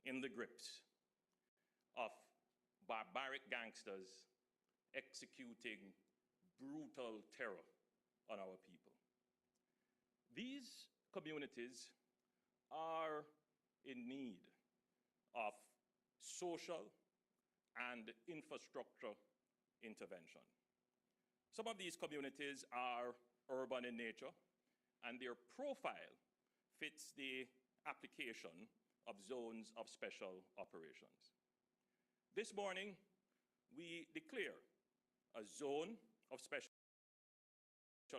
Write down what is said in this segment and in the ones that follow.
in the grips of barbaric gangsters executing brutal terror on our people. These communities are in need of social and infrastructure intervention. Some of these communities are urban in nature, and their profile fits the application of zones of special operations. This morning, we declare a zone of special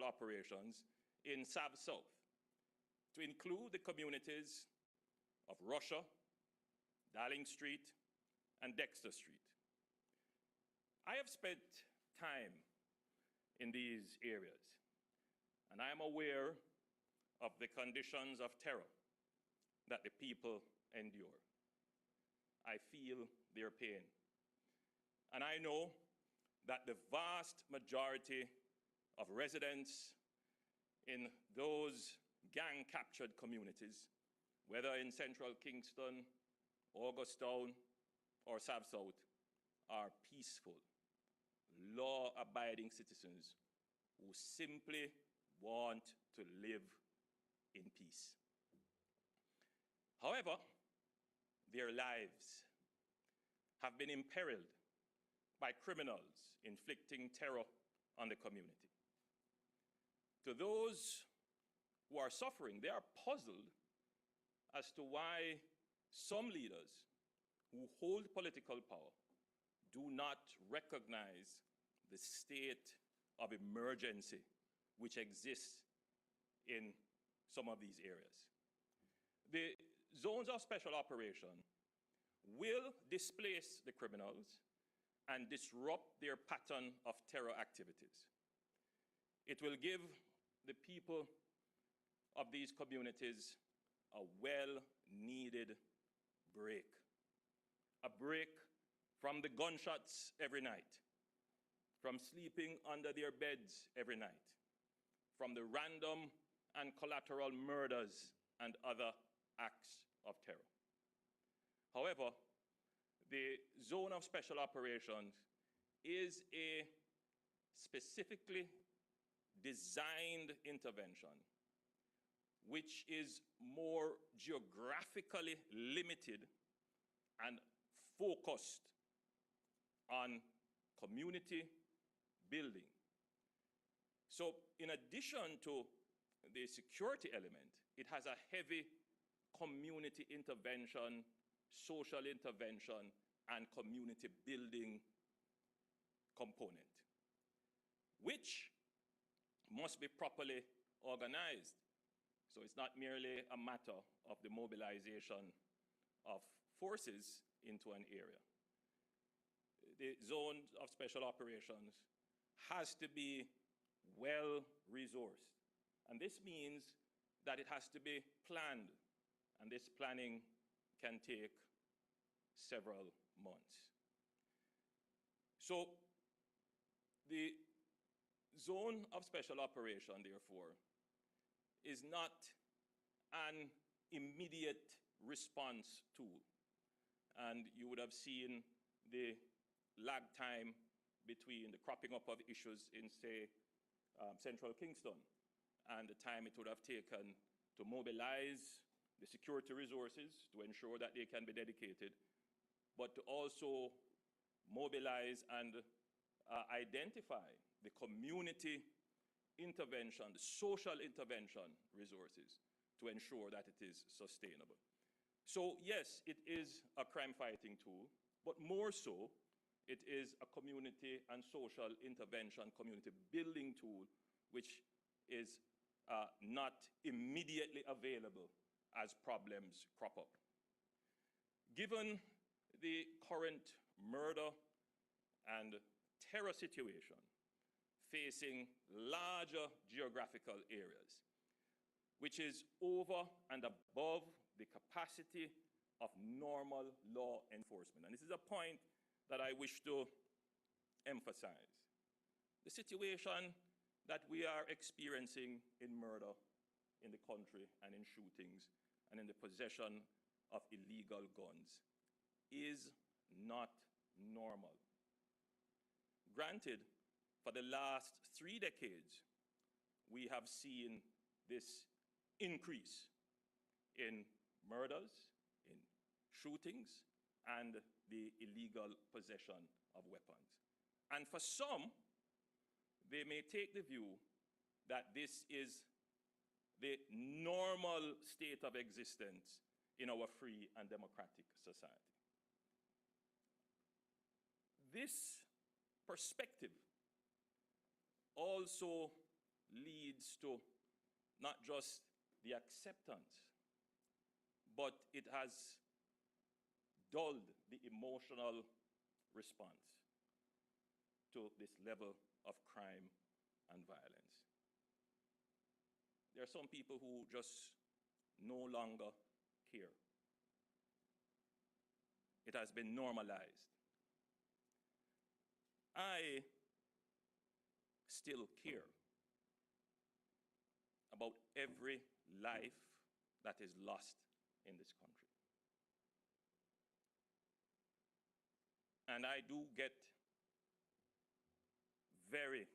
operations in South South to include the communities of Russia, Darling Street, and Dexter Street. I have spent time in these areas, and I am aware of the conditions of terror that the people endure. I feel their pain. And I know that the vast majority of residents in those gang-captured communities, whether in central Kingston, Augustown, or South South, are peaceful, law-abiding citizens who simply want to live in peace. However, their lives have been imperiled by criminals inflicting terror on the community. To those who are suffering, they are puzzled as to why some leaders who hold political power do not recognize the state of emergency which exists in some of these areas. The zones of special operation will displace the criminals and disrupt their pattern of terror activities. It will give the people of these communities a well-needed break. A break from the gunshots every night, from sleeping under their beds every night, from the random and collateral murders and other acts of terror. However, the zone of special operations is a specifically designed intervention which is more geographically limited and focused on community building. So in addition to the security element, it has a heavy community intervention, social intervention, and community building component, which must be properly organized. So it's not merely a matter of the mobilization of forces into an area. The zone of special operations has to be well-resourced. And this means that it has to be planned. And this planning can take several months. So the zone of special operation, therefore, is not an immediate response tool. And you would have seen the lag time between the cropping up of issues in, say, central Kingston and the time it would have taken to mobilize the security resources to ensure that they can be dedicated, but to also mobilize and identify the community intervention, the social intervention resources to ensure that it is sustainable. So yes, it is a crime-fighting tool, but more so, it is a community and social intervention, community building tool, which is not immediately available as problems crop up. Given the current murder and terror situation facing larger geographical areas, which is over and above the capacity of normal law enforcement. And this is a point that I wish to emphasize. The situation that we are experiencing in murder in the country and in shootings and in the possession of illegal guns is not normal. Granted, for the last 3 decades, we have seen this increase in murders, in shootings, and the illegal possession of weapons. And for some, they may take the view that this is the normal state of existence in our free and democratic society. This perspective also leads to not just the acceptance, but it has dulled the emotional response to this level of crime and violence. There are some people who just no longer care. It has been normalized. I still care about every life that is lost in this country. And I do get very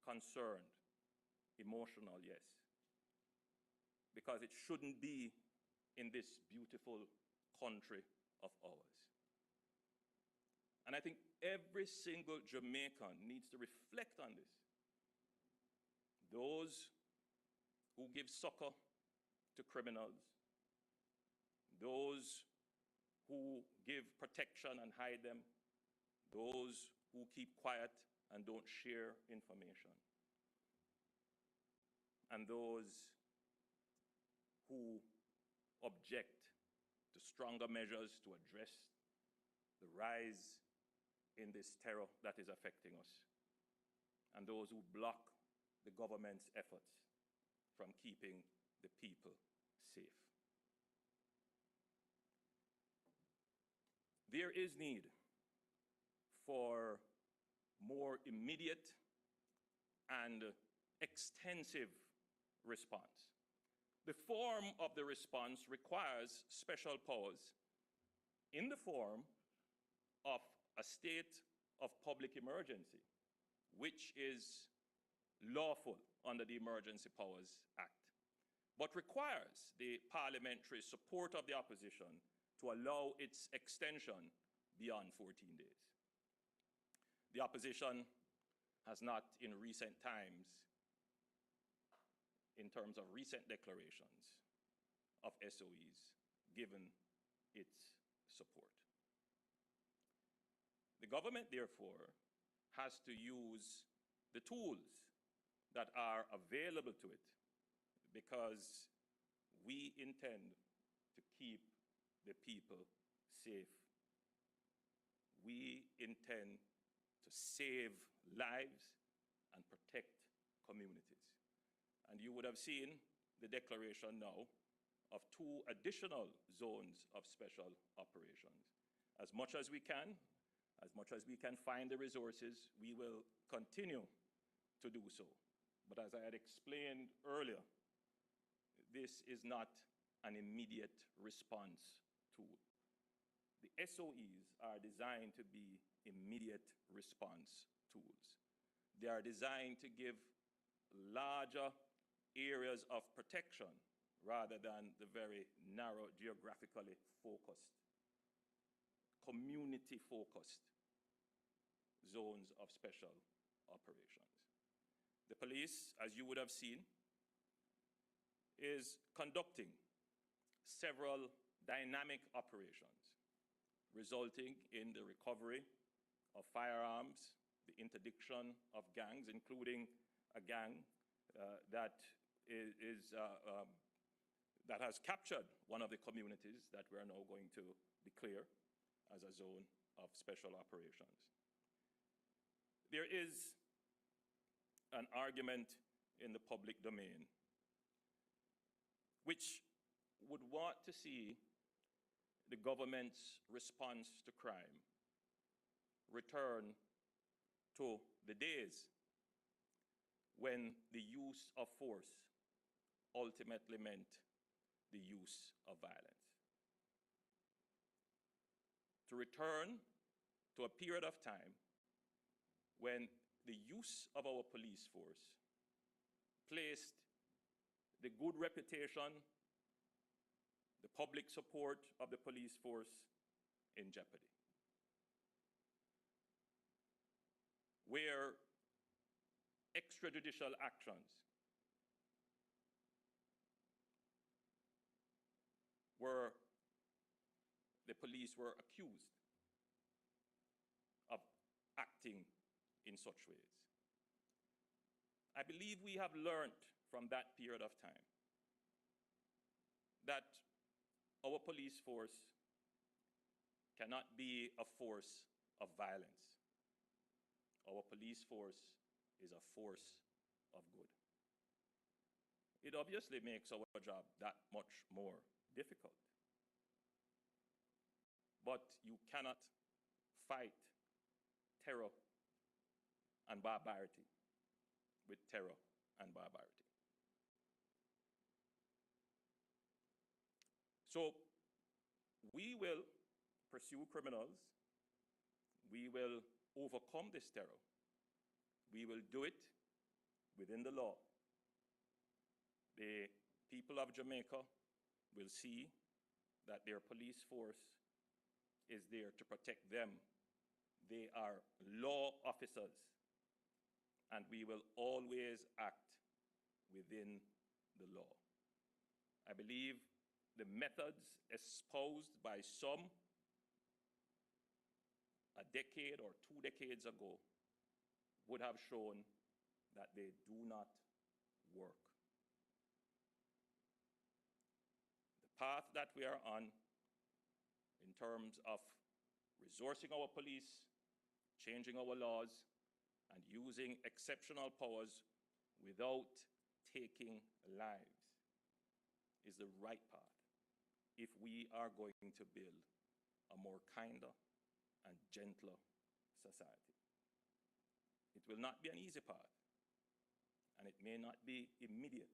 concerned, emotional, yes, because it shouldn't be in this beautiful country of ours. And I think every single Jamaican needs to reflect on this. Those who give succor to criminals, those who give protection and hide them, those who keep quiet and don't share information, and those who object to stronger measures to address the rise in this terror that is affecting us, and those who block the government's efforts from keeping the people safe. There is need for more immediate and extensive response. The form of the response requires special powers in the form of a state of public emergency, which is lawful under the Emergency Powers Act, but requires the parliamentary support of the opposition to allow its extension beyond 14 days. The opposition has not in recent times, in terms of recent declarations of SOEs, given its support. The government, therefore, has to use the tools that are available to it, because we intend to keep the people safe. We intend to save lives and protect communities. And you would have seen the declaration now of 2 additional zones of special operations. As much as we can find the resources, we will continue to do so. But as I had explained earlier, this is not an immediate response tool. The SOEs are designed to be immediate response tools. They are designed to give larger areas of protection rather than the very narrow, geographically focused, community-focused zones of special operations. The police, as you would have seen, is conducting several dynamic operations, resulting in the recovery of firearms, the interdiction of gangs, including a gang that has captured one of the communities that we are now going to declare as a zone of special operations. There is an argument in the public domain which would want to see the government's response to crime return to the days when the use of force ultimately meant the use of violence. to return to a period of time when the use of our police force placed the good reputation, the public support of the police force in jeopardy. Where extrajudicial actions where the police were accused of acting in such ways. I believe we have learned from that period of time that our police force cannot be a force of violence. Our police force is a force of good. It obviously makes our job that much more difficult. But you cannot fight terror and barbarity with terror and barbarity. So we will pursue criminals. We will overcome this terror. We will do it within the law. The people of Jamaica will see that their police force is there to protect them. They are law officers, and we will always act within the law. I believe the methods espoused by some a decade or 2 decades ago would have shown that they do not work. The path that we are on in terms of resourcing our police, changing our laws, and using exceptional powers without taking lives is the right path if we are going to build a more kinder and gentler society. It will not be an easy path, and it may not be immediate,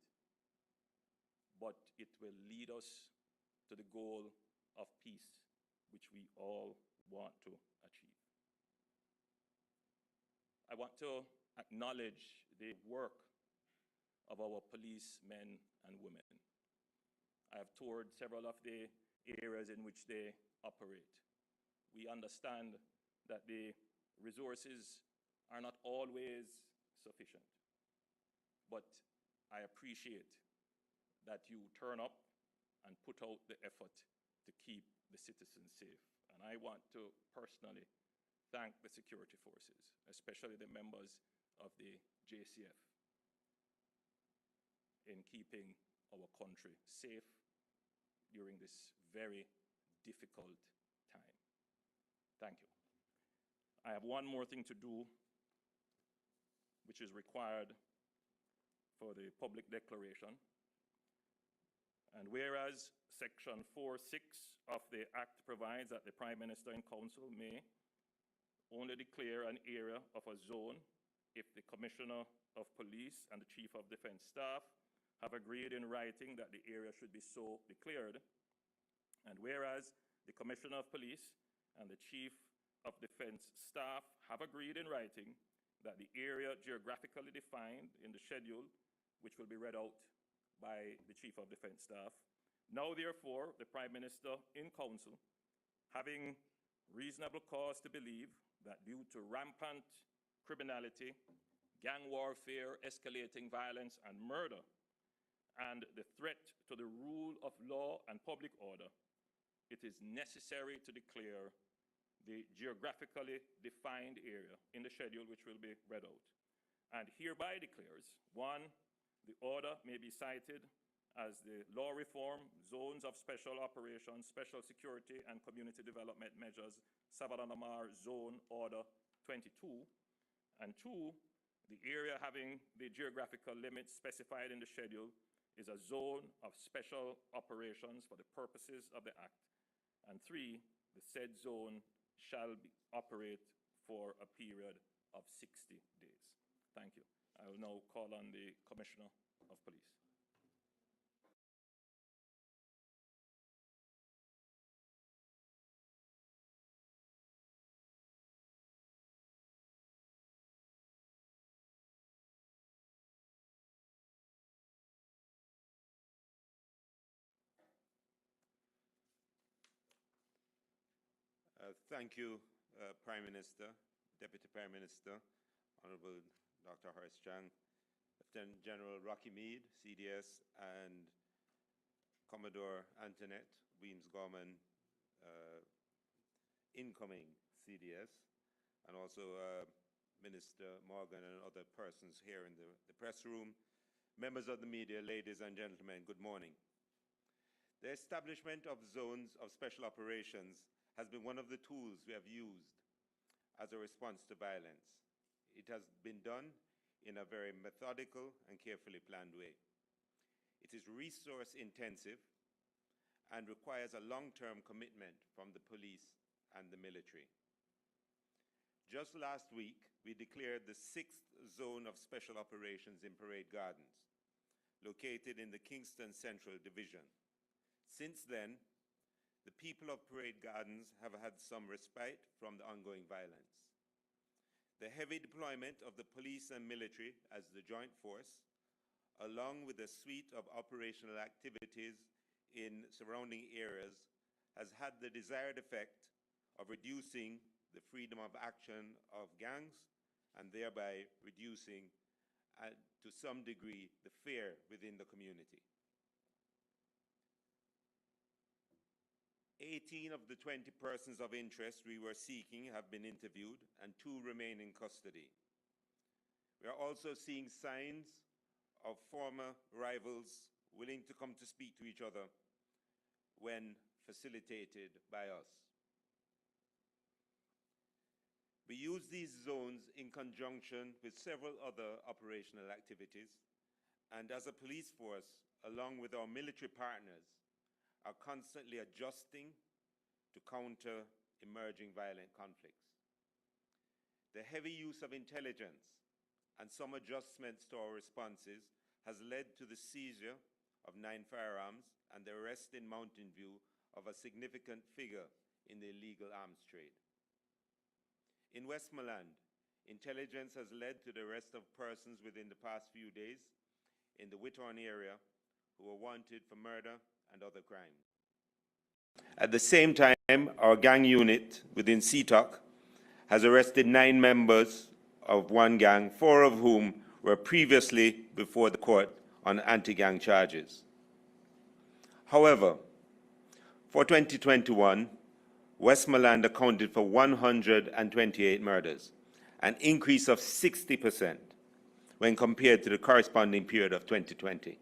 but it will lead us to the goal of peace, which we all want to achieve. I want to acknowledge the work of our policemen and women. I have toured several of the areas in which they operate. We understand that the resources are not always sufficient, but I appreciate that you turn up and put out the effort to keep the citizens safe. And I want to personally thank the security forces, especially the members of the JCF, in keeping our country safe during this very difficult time. Thank you. I have one more thing to do, which is required for the public declaration. And whereas Section 4(6) of the Act provides that the Prime Minister in Council may only declare an area of a zone if the Commissioner of Police and the Chief of Defense Staff have agreed in writing that the area should be so declared. And whereas the Commissioner of Police and the Chief of Defense Staff have agreed in writing that the area geographically defined in the schedule, which will be read out by the Chief of Defense Staff. Now, therefore, the Prime Minister in Council, having reasonable cause to believe that due to rampant criminality, gang warfare, escalating violence, and murder, and the threat to the rule of law and public order, it is necessary to declare the geographically defined area in the schedule, which will be read out, and hereby declares, 1, the order may be cited as the Law Reform, Zones of Special Operations, Special Security and Community Development Measures, Savanna-Mar Zone Order 22, and 2, the area having the geographical limits specified in the schedule is a zone of special operations for the purposes of the Act, and 3, the said zone shall operate for a period of 60 days. Thank you. I will now call on the Commissioner of Police. Thank you, Prime Minister, Deputy Prime Minister, Honorable Dr. Horace Chang, Lieutenant General Rocky Mead, CDS, and Commodore Antoinette Weems-Gorman, incoming CDS, and also Minister Morgan and other persons here in the press room, members of the media, ladies and gentlemen, good morning. The establishment of zones of special operations has been one of the tools we have used as a response to violence. It has been done in a very methodical and carefully planned way. It is resource intensive and requires a long-term commitment from the police and the military. Just last week, we declared the 6th Zone of Special Operations in Parade Gardens, located in the Kingston Central Division. Since then, the people of Parade Gardens have had some respite from the ongoing violence. The heavy deployment of the police and military as the joint force, along with a suite of operational activities in surrounding areas, has had the desired effect of reducing the freedom of action of gangs and thereby reducing, to some degree, the fear within the community. 18 of the 20 persons of interest we were seeking have been interviewed, and 2 remain in custody. We are also seeing signs of former rivals willing to come to speak to each other when facilitated by us. We use these zones in conjunction with several other operational activities, and as a police force, along with our military partners, are constantly adjusting to counter emerging violent conflicts. The heavy use of intelligence and some adjustments to our responses has led to the seizure of 9 firearms and the arrest in Mountain View of a significant figure in the illegal arms trade. In Westmoreland, intelligence has led to the arrest of persons within the past few days in the Whithorn area who were wanted for murder and other crimes. At the same time, our gang unit within CTOC has arrested 9 members of one gang, 4 of whom were previously before the court on anti-gang charges. However, for 2021, Westmoreland accounted for 128 murders, an increase of 60% when compared to the corresponding period of 2020.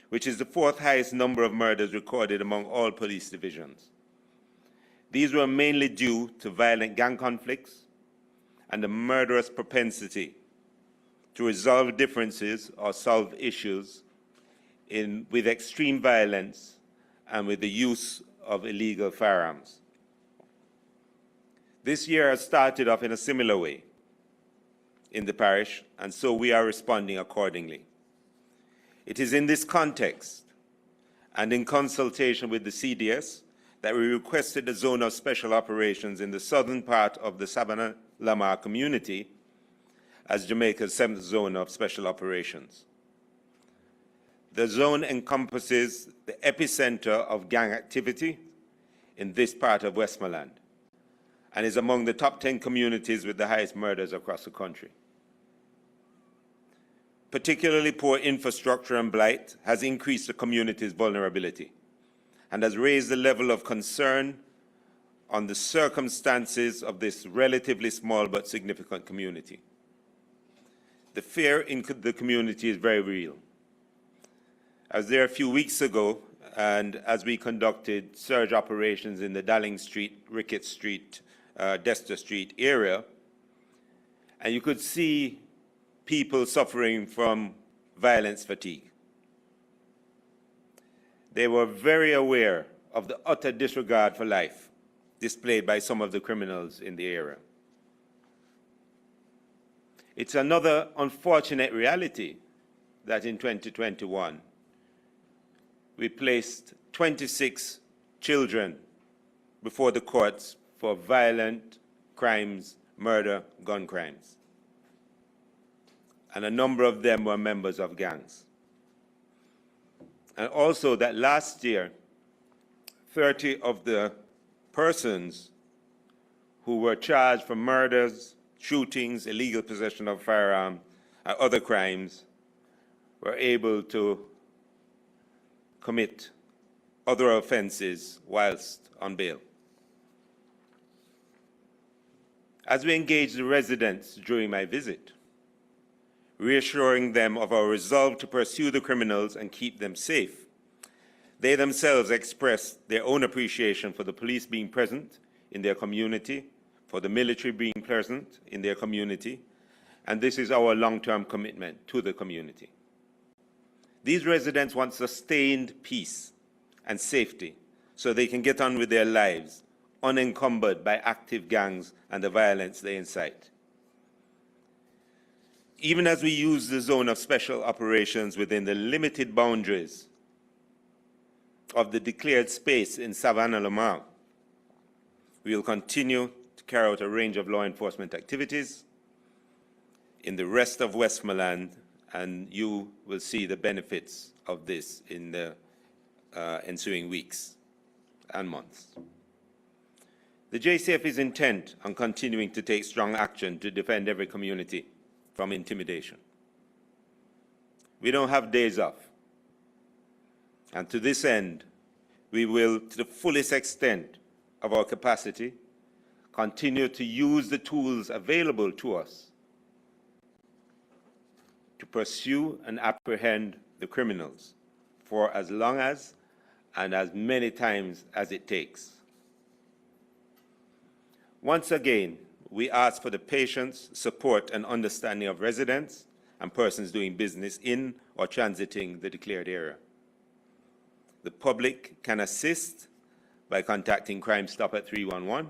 Which is the 4th highest number of murders recorded among all police divisions. These were mainly due to violent gang conflicts and a murderous propensity to resolve differences or solve issues with extreme violence and with the use of illegal firearms. This year has started off in a similar way in the parish, and so we are responding accordingly. It is in this context and in consultation with the CDS that we requested a zone of special operations in the southern part of the Savannah Lamar community as Jamaica's 7th zone of special operations. The zone encompasses the epicenter of gang activity in this part of Westmoreland and is among the top 10 communities with the highest murders across the country. Particularly poor infrastructure and blight has increased the community's vulnerability and has raised the level of concern on the circumstances of this relatively small but significant community. The fear in the community is very real. I was there a few weeks ago, and as we conducted surge operations in the Dowling Street, Ricketts Street, Dexter Street area, and you could see people suffering from violence fatigue. They were very aware of the utter disregard for life displayed by some of the criminals in the area. It's another unfortunate reality that in 2021, we placed 26 children before the courts for violent crimes, murder, gun crimes. And a number of them were members of gangs. And also that last year, 30 of the persons who were charged for murders, shootings, illegal possession of firearms, and other crimes were able to commit other offenses whilst on bail. As we engaged the residents during my visit, reassuring them of our resolve to pursue the criminals and keep them safe, they themselves expressed their own appreciation for the police being present in their community, for the military being present in their community, and this is our long-term commitment to the community. These residents want sustained peace and safety so they can get on with their lives unencumbered by active gangs and the violence they incite. Even as we use the zone of special operations within the limited boundaries of the declared space in Savannah Lamar, we will continue to carry out a range of law enforcement activities in the rest of Westmoreland, and you will see the benefits of this in the ensuing weeks and months. The JCF is intent on continuing to take strong action to defend every community from intimidation. We don't have days off. And to this end, we will, to the fullest extent of our capacity, continue to use the tools available to us to pursue and apprehend the criminals for as long as and as many times as it takes. Once again, we ask for the patience, support, and understanding of residents and persons doing business in or transiting the declared area. The public can assist by contacting Crime Stop at 311,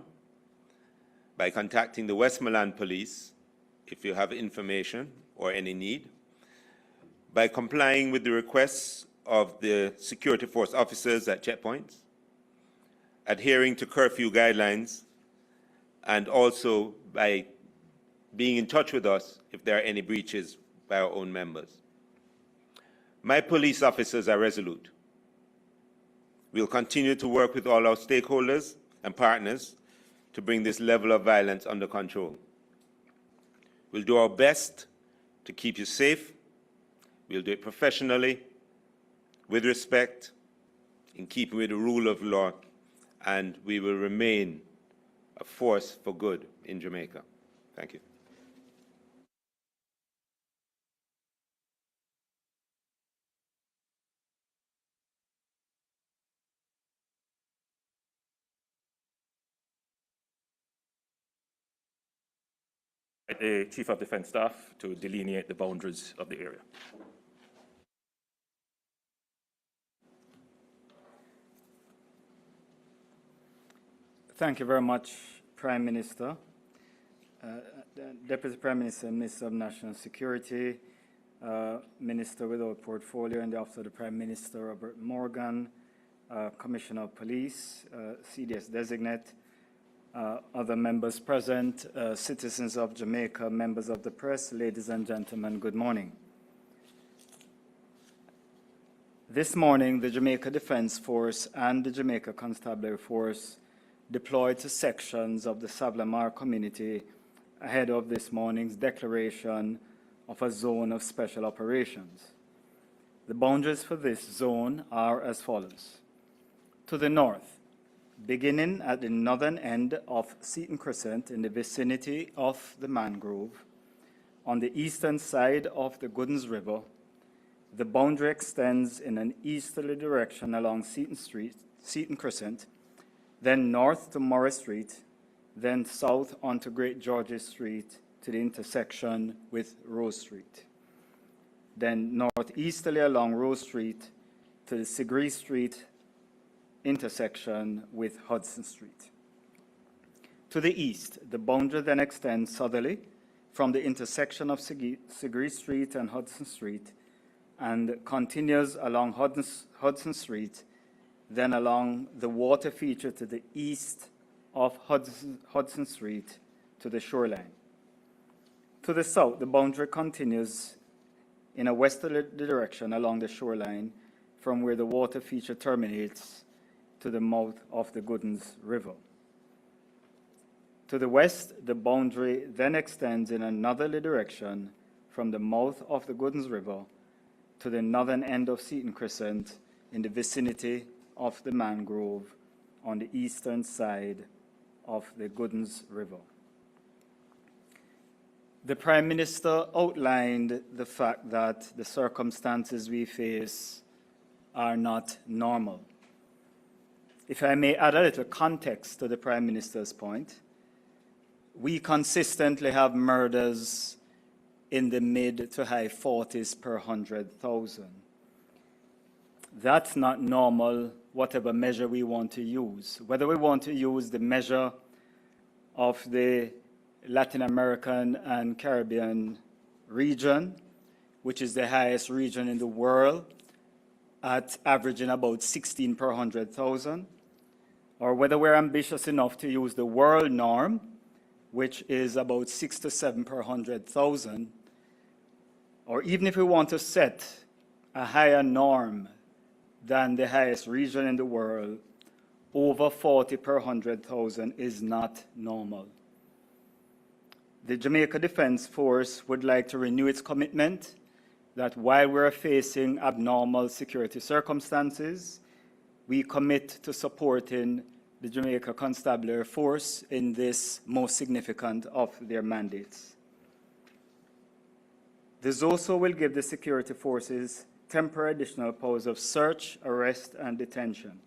by contacting the Westmoreland Police if you have information or any need, by complying with the requests of the security force officers at checkpoints, adhering to curfew guidelines, and also by being in touch with us if there are any breaches by our own members. My police officers are resolute. We'll continue to work with all our stakeholders and partners to bring this level of violence under control. We'll do our best to keep you safe. We'll do it professionally, with respect, in keeping with the rule of law, and we will remain a force for good in Jamaica. Thank you. The Chief of Defence Staff to delineate the boundaries of the area. Thank you very much, Prime Minister, Deputy Prime Minister, Minister of National Security, Minister without Portfolio in the Office of the Prime Minister, Robert Morgan, Commissioner of Police, CDS Designate, other members present, citizens of Jamaica, members of the press, ladies and gentlemen, good morning. This morning, the Jamaica Defence Force and the Jamaica Constabulary Force deployed to sections of the Savlamar community ahead of this morning's declaration of a zone of special operations. The boundaries for this zone are as follows. To the north, beginning at the northern end of Seaton Crescent in the vicinity of the Mangrove, on the eastern side of the Goodens River, the boundary extends in an easterly direction along Seaton Crescent, then north to Morris Street, then south onto Great George's Street to the intersection with Rose Street. Then northeasterly along Rose Street to the Segree Street intersection with Hudson Street. To the east, the boundary then extends southerly from the intersection of Segree Street and Hudson Street and continues along Hudson Street, then along the water feature to the east of Hudson Street to the shoreline. To the south, the boundary continues in a westerly direction along the shoreline from where the water feature terminates to the mouth of the Goodens River. To the west, the boundary then extends in a northerly direction from the mouth of the Goodens River to the northern end of Seaton Crescent in the vicinity of the mangrove on the eastern side of the Goodens River. The Prime Minister outlined the fact that the circumstances we face are not normal. If I may add a little context to the Prime Minister's point, we consistently have murders in the mid to high 40s per 100,000. That's not normal, whatever measure we want to use. Whether we want to use the measure of the Latin American and Caribbean region, which is the highest region in the world, at averaging about 16 per 100,000, or whether we're ambitious enough to use the world norm, which is about 6 to 7 per 100,000, or even if we want to set a higher norm than the highest region in the world, over 40 per 100,000 is not normal. The Jamaica Defense Force would like to renew its commitment that while we're facing abnormal security circumstances, we commit to supporting the Jamaica Constabulary Force in this most significant of their mandates. The ZOSO will give the security forces temporary additional powers of search, arrest, and detention.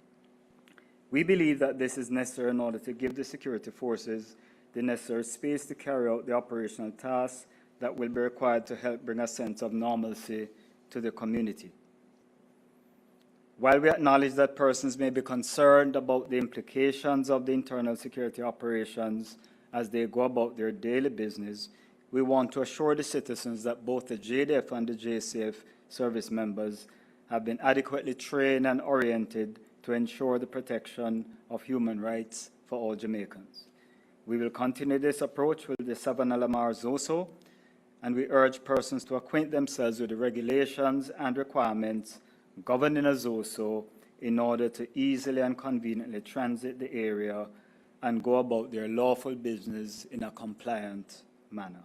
We believe that this is necessary in order to give the security forces the necessary space to carry out the operational tasks that will be required to help bring a sense of normalcy to the community. While we acknowledge that persons may be concerned about the implications of the internal security operations as they go about their daily business, we want to assure the citizens that both the JDF and the JCF service members have been adequately trained and oriented to ensure the protection of human rights for all Jamaicans. We will continue this approach with the Savannah Lamar ZOSO, and we urge persons to acquaint themselves with the regulations and requirements governing a ZOSO in order to easily and conveniently transit the area and go about their lawful business in a compliant manner.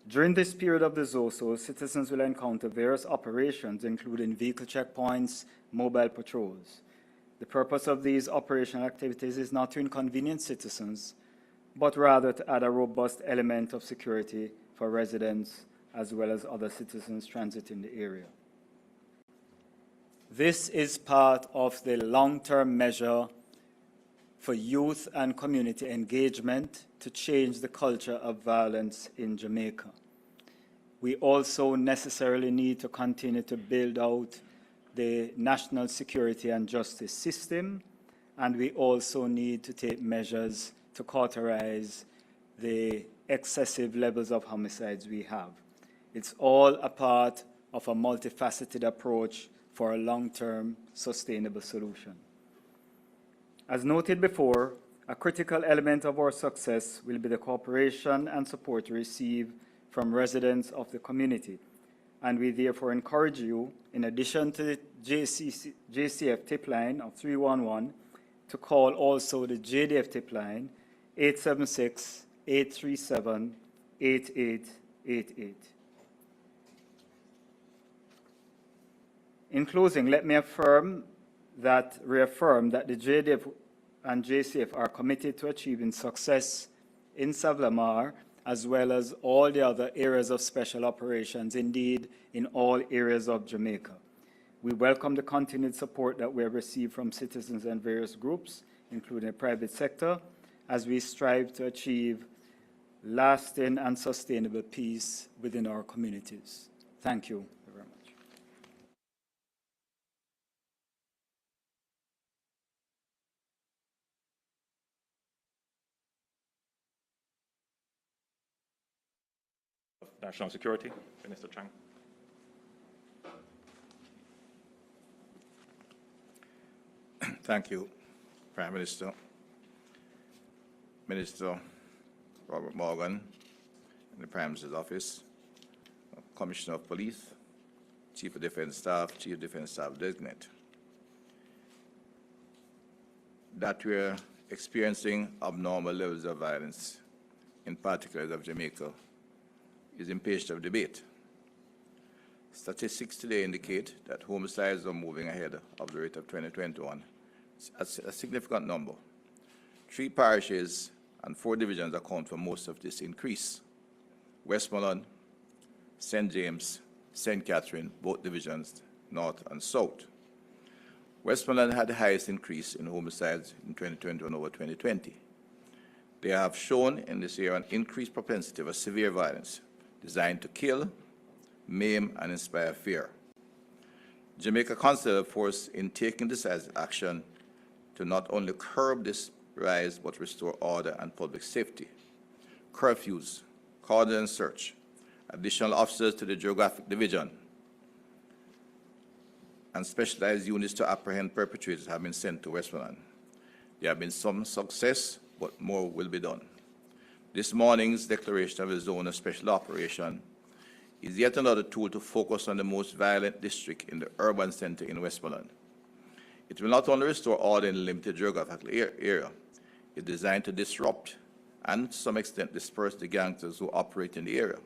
During this period of the ZOSO, citizens will encounter various operations, including vehicle checkpoints, mobile patrols. The purpose of these operational activities is not to inconvenience citizens, but rather to add a robust element of security for residents as well as other citizens transiting the area. This is part of the long-term measure for youth and community engagement to change the culture of violence in Jamaica. We also necessarily need to continue to build out the national security and justice system, and we also need to take measures to cauterize the excessive levels of homicides we have. It's all a part of a multifaceted approach for a long-term sustainable solution. As noted before, a critical element of our success will be the cooperation and support we receive from residents of the community, and we therefore encourage you, in addition to the JCF tip line of 311, to call also the JDF tip line 876-837-8888. In closing, let me reaffirm that the JDF and JCF are committed to achieving success in Savlamar, as well as all the other areas of special operations, indeed in all areas of Jamaica. We welcome the continued support that we have received from citizens and various groups, including the private sector, as we strive to achieve lasting and sustainable peace within our communities. Thank you very much. National Security, Minister Chang. Thank you, Prime Minister. Minister Robert Morgan in the Prime Minister's office, Commissioner of Police, Chief of Defence Staff, Chief of Defence Staff Designate. That we're experiencing abnormal levels of violence, in particular of Jamaica, is impatient of debate. Statistics today indicate that homicides are moving ahead of the rate of 2021, a significant number. 3 parishes and 4 divisions account for most of this increase: Westmoreland, St. James, St. Catherine, both divisions, north and south. Westmoreland had the highest increase in homicides in 2021 over 2020. They have shown in this year an increased propensity of severe violence designed to kill, maim, and inspire fear. Jamaica considered force in taking decisive action to not only curb this rise but restore order and public safety. Curfews, cordon and search, additional officers to the geographic division, and specialized units to apprehend perpetrators have been sent to Westmoreland. There have been some success, but more will be done. This morning's declaration of a zone of special operation is yet another tool to focus on the most violent district in the urban center in Westmoreland. It will not only restore order in a limited geographical area, it is designed to disrupt and to some extent disperse the gangsters who operate in the area.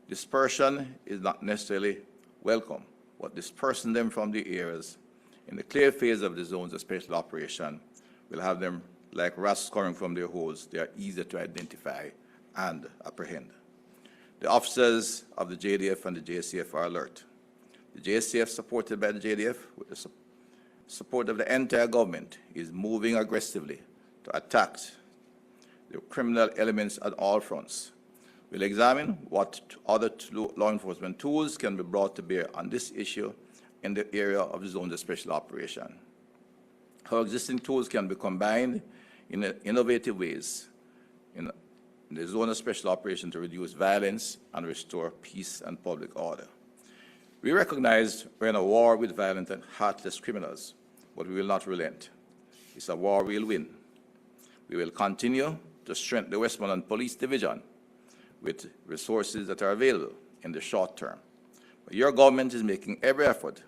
Dispersion is not necessarily welcome, but dispersing them from the areas in the clear phase of the zones of special operation will have them like rats scoring from their holes. They are easier to identify and apprehend. The officers of the JDF and the JCF are alert. The JCF, supported by the JDF, with the support of the entire government, is moving aggressively to attack the criminal elements at all fronts. We'll examine what other law enforcement tools can be brought to bear on this issue in the area of the zones of special operation. How existing tools can be combined in innovative ways in the zone of special operation to reduce violence and restore peace and public order. We recognize we're in a war with violent and heartless criminals, but we will not relent. It's a war we'll win. We will continue to strengthen the Westmoreland Police Division with resources that are available in the short term. But your government is making every effort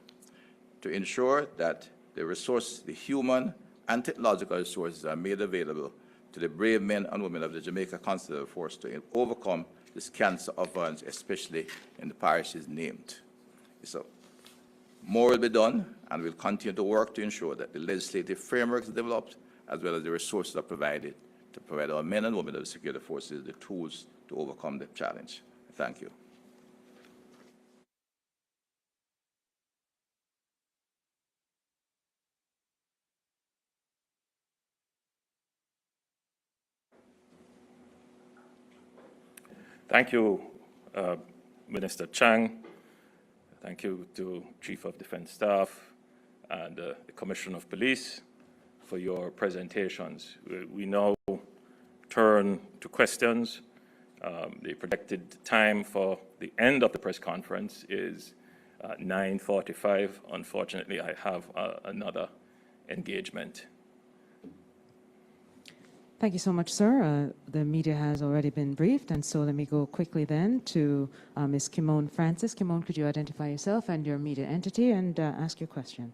to ensure that the human and technological resources are made available to the brave men and women of the Jamaica Constable Force to overcome this cancer of violence, especially in the parishes named. So more will be done, and we'll continue to work to ensure that the legislative framework is developed, as well as the resources are provided to provide our men and women of the security forces the tools to overcome the challenge. Thank you. Thank you, Minister Chang. Thank you to Chief of Defense Staff and the Commissioner of Police for your presentations. We now turn to questions. The projected time for the end of the press conference is 9:45. Unfortunately, I have another engagement. Thank you so much, sir. The media has already been briefed, and so let me go quickly then to Ms. Kimone Francis. Kimone, could you identify yourself and your media entity and ask your question?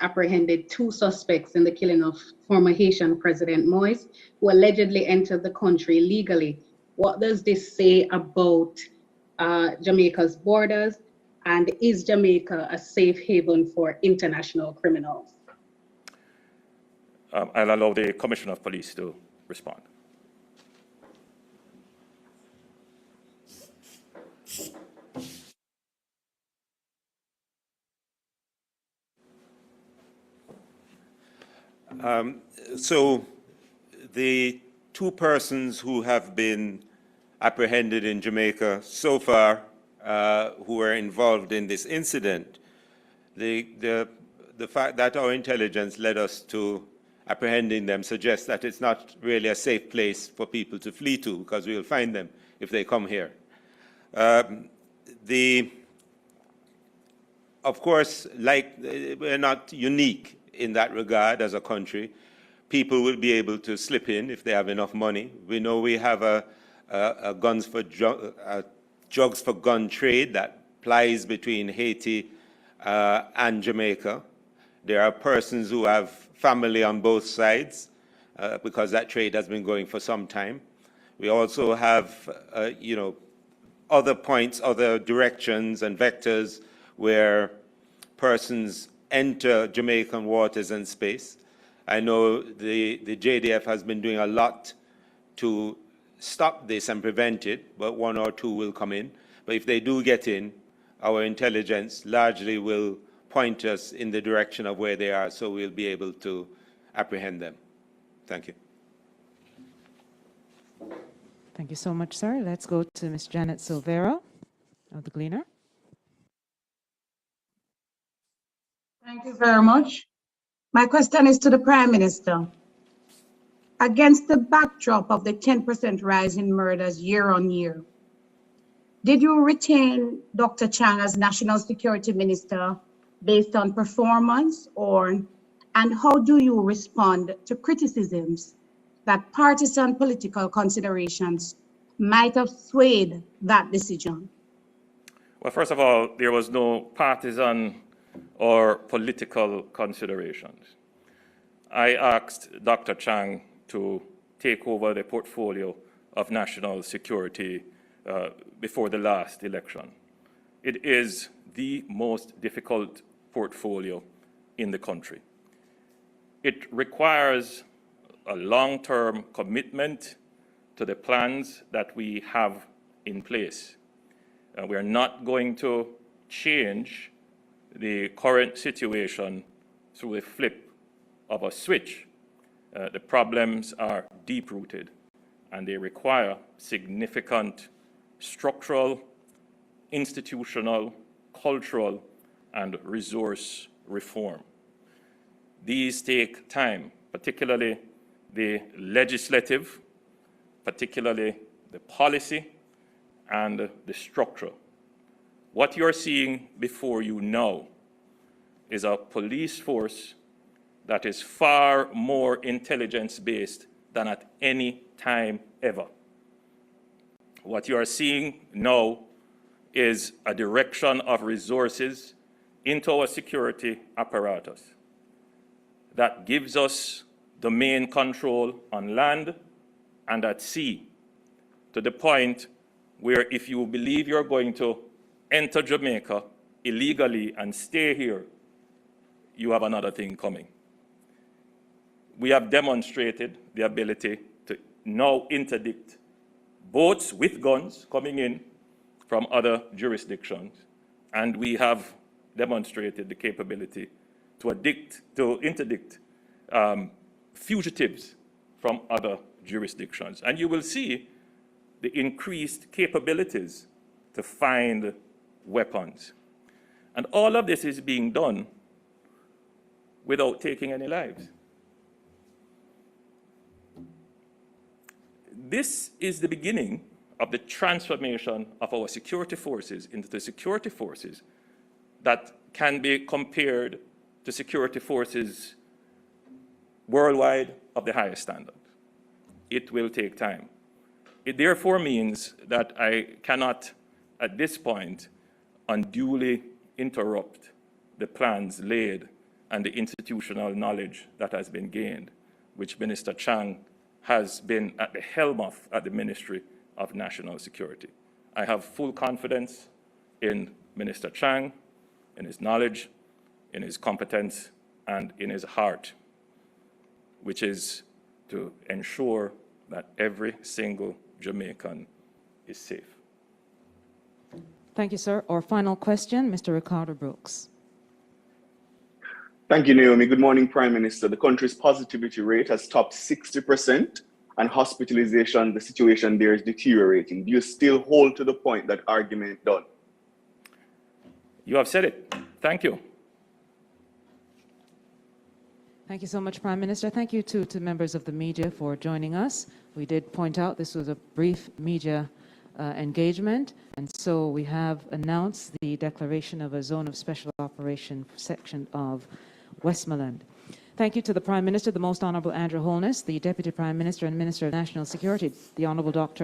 Apprehended 2 suspects in the killing of former Haitian President Moise, who allegedly entered the country illegally. What does this say about Jamaica's borders? And is Jamaica a safe haven for international criminals? I'll allow the Commissioner of Police to respond. So the 2 persons who have been apprehended in Jamaica so far, who were involved in this incident, the fact that our intelligence led us to apprehending them suggests that it's not really a safe place for people to flee to, because we will find them if they come here. Of course, we're not unique in that regard as a country. People will be able to slip in if they have enough money. We know we have a drugs for gun trade that plies between Haiti and Jamaica. There are persons who have family on both sides because that trade has been going for some time. We also have, other points, other directions and vectors where persons enter Jamaican waters and space. I know the JDF has been doing a lot to stop this and prevent it, but one or two will come in. But if they do get in, our intelligence largely will point us in the direction of where they are, so we'll be able to apprehend them. Thank you. Thank you so much, sir. Let's go to Ms. Janet Silvera of the Gleaner. Thank you very much. My question is to the Prime Minister. Against the backdrop of the 10% rise in murders year on year, did you retain Dr. Chang as National Security Minister based on performance, and how do you respond to criticisms that partisan political considerations might have swayed that decision? Well, first of all, there was no partisan or political considerations. I asked Dr. Chang to take over the portfolio of national security before the last election. It is the most difficult portfolio in the country. It requires a long-term commitment to the plans that we have in place. We are not going to change the current situation through a flip of a switch. The problems are deep-rooted, and they require significant structural, institutional, cultural, and resource reform. These take time, particularly the legislative, particularly the policy, and the structure. What you're seeing before you now is a police force that is far more intelligence-based than at any time ever. What you are seeing now is a direction of resources into our security apparatus that gives us domain control on land and at sea, to the point where if you believe you're going to enter Jamaica illegally and stay here, you have another thing coming. We have demonstrated the ability to now interdict boats with guns coming in from other jurisdictions, and we have demonstrated the capability to interdict fugitives from other jurisdictions. And you will see the increased capabilities to find weapons. And all of this is being done without taking any lives. This is the beginning of the transformation of our security forces into the security forces that can be compared to security forces worldwide of the highest standard. It will take time. It therefore means that I cannot, at this point, unduly interrupt the plans laid and the institutional knowledge that has been gained, which Minister Chang has been at the helm of at the Ministry of National Security. I have full confidence in Minister Chang, in his knowledge, in his competence, and in his heart, which is to ensure that every single Jamaican is safe. Thank you, sir. Our final question, Mr. Ricardo Brooks. Thank you, Naomi. Good morning, Prime Minister. The country's positivity rate has topped 60%, and hospitalization, the situation there is deteriorating. Do you still hold to the point that argument done? You have said it. Thank you. Thank you so much, Prime Minister. Thank you to members of the media for joining us. We did point out this was a brief media engagement, and so we have announced the declaration of a zone of special operation section of Westmoreland. Thank you to the Prime Minister, the Most Honourable Andrew Holness, the Deputy Prime Minister and Minister of National Security, the Honourable Dr.